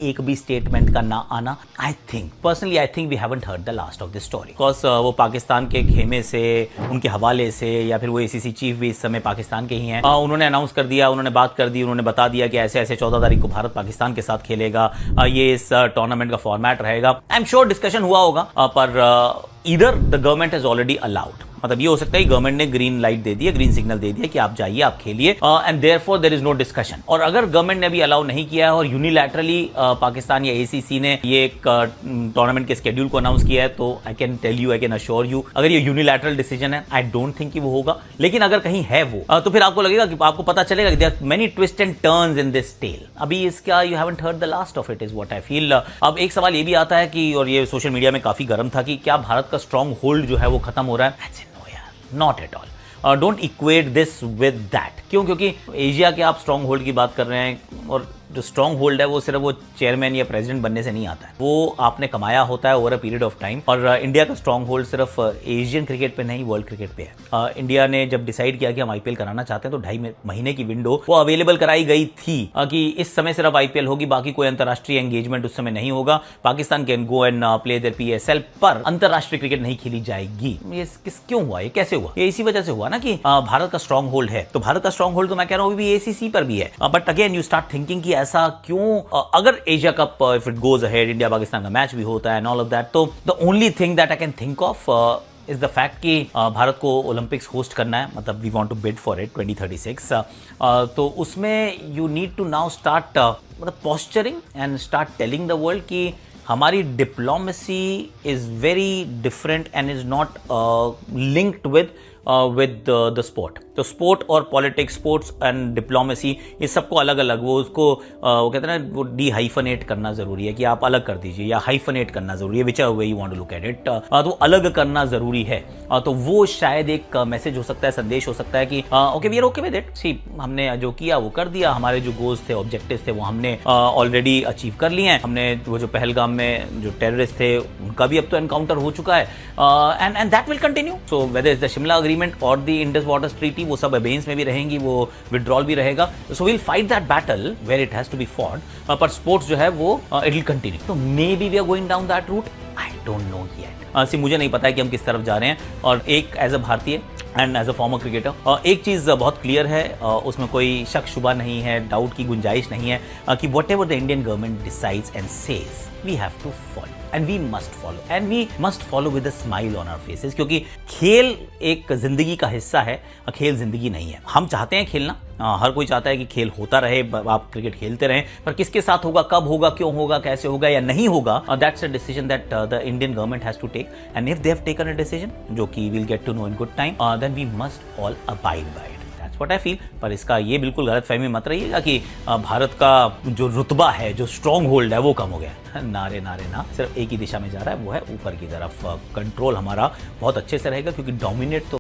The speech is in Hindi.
एक भी स्टेटमेंट का ना आना। I think we haven't heard the last of this story, because वो पाकिस्तान के खेमे से, उनके हवाले से, या फिर वो एसीसी चीफ भी इस समय पाकिस्तान के ही हैं। उन्होंने अनाउंस कर दिया, उन्होंने बात कर दी, उन्होंने बता दिया कि ऐसे ऐसे 14 तारीख को भारत पाकिस्तान के साथ खेलेगा, ये इस टूर्नामेंट का फॉर्मेट रहेगा। आई एम श्योर डिस्कशन हुआ होगा, पर either the government has already allowed, मतलब ये हो सकता है गवर्नमेंट ने ग्रीन लाइट दे दिया, ग्रीन सिग्नल दे दिया कि आप जाइए, आप खेलिए, and therefore there is no discussion. और अगर गवर्नमेंट ने भी अलाउ नहीं किया है और यूनिलैटरली पाकिस्तान या एसीसी ने ये एक टूर्नामेंट के शेड्यूल को अनाउंस किया है, तो I can tell you, I can assure you, अगर ये यूनिलैटरल डिसीजन है, आई डोंट थिंक कि वो होगा। लेकिन अगर कहीं है वो, तो फिर आपको लगेगा कि आपको पता चलेगा कि there are many twist and turns in this tale. अभी इसका you haven't heard the last of it, is what I feel. अब एक सवाल ये भी आता है कि, और ये सोशल मीडिया में काफी गर्म था, कि क्या भारत का स्ट्रॉन्ग होल्ड जो है वो खत्म हो रहा है? Not at all. Don't equate this with that. क्यों? क्योंकि एशिया के आप स्ट्रॉन्ग होल्ड की बात कर रहे हैं, और जो स्ट्रॉन्ग होल्ड है वो सिर्फ वो चेयरमैन या प्रेसिडेंट बनने से नहीं आता है, वो आपने कमाया होता है over a period of time. और इंडिया का स्ट्रॉन्ग होल्ड सिर्फ एशियन क्रिकेट पे नहीं, वर्ल्ड क्रिकेट पे है। इंडिया ने जब डिसाइड किया कि हम आईपीएल कराना चाहते हैं, तो 2.5 महीने की विंडो वो अवेलेबल कराई गई थी कि इस समय सिर्फ आईपीएल होगी, बाकी कोई अंतर्राष्ट्रीय एंगेजमेंट उस समय नहीं होगा। Pakistan can go and play there PSL, पर अंतर्राष्ट्रीय क्रिकेट नहीं खेली जाएगी। ये क्यों हुआ? ये कैसे हुआ? ये इसी वजह से हुआ ना कि भारत का स्ट्रॉन्ग होल्ड है। तो भारत का स्ट्रॉन्ग होल्ड तो मैं कह रहा हूं अभी भी एसीसी पर भी है, but again you start thinking कि ऐसा क्यों? अगर Asia Cup if it goes ahead, India Pakistan का मैच भी होता है एंड ऑल ऑफ दैट, तो the only thing that I can think of is the fact कि भारत को ओलंपिक्स होस्ट करना है, मतलब we want to bid for it 2036। तो उसमें you need to now start मतलब posturing and start telling the world कि हमारी diplomacy is very different and is not linked with the sport. तो स्पोर्ट और पॉलिटिक्स, स्पोर्ट्स एंड डिप्लोमेसी, ये सबको अलग अलग, वो उसको वो कहते हैं ना, वो डी हाइफनेट करना जरूरी है, कि आप अलग कर दीजिए, या हाइफनेट करना जरूरी है, which way you want to look at it, तो अलग करना जरूरी है। तो वो शायद एक मैसेज हो सकता है, संदेश हो सकता है कि okay we are okay with it, see हमने जो किया वो कर दिया, हमारे जो गोल्स थे, ऑब्जेक्टिव्स थे, वो हमने ऑलरेडी अचीव कर लिए हैं। हमने वो जो पहलगाम में जो टेररिस्ट थे उनका भी अब तो एनकाउंटर हो चुका है, and that will continue. So whether is the Shimla agreement और द इंडस वाटर्स ट्रीटी, वो सब अबेंस में भी रहेंगी, वो विड्रॉल भी रहेगा। So will fight that battle where it has to be fought, पर स्पोर्ट्स जो है वो इट विल कंटिन्यू। तो maybe we are going down that route, I don't know yet. मुझे नहीं पता है कि हम किस तरफ जा रहे हैं। और एक एज अ भारतीय and as a former cricketer, एक चीज़ बहुत क्लियर है, उसमें कोई शक शुबा नहीं है, डाउट की गुंजाइश नहीं है, कि whatever the Indian government decides and says, we have to follow and we must follow, and we must follow with a smile on our faces. क्योंकि खेल एक जिंदगी का हिस्सा है, खेल जिंदगी नहीं है। हम चाहते हैं खेलना, हर कोई चाहता है कि खेल होता रहे, आप क्रिकेट खेलते रहें, पर किसके साथ होगा, कब होगा, क्यों होगा, कैसे होगा या नहीं होगा, that's a decision that the Indian government has to take. And if they have taken a decision, जो कि will get to know in good time, then we must all abide by it. What I feel, पर इसका ये बिल्कुल गलत फहमी मत रहिएगा कि भारत का जो रुतबा है, जो स्ट्रॉन्ग होल्ड है, वो कम हो गया। नारे ना, सिर्फ एक ही दिशा में जा रहा है, वो है ऊपर की तरफ। कंट्रोल हमारा बहुत अच्छे से रहेगा, क्योंकि डोमिनेट तो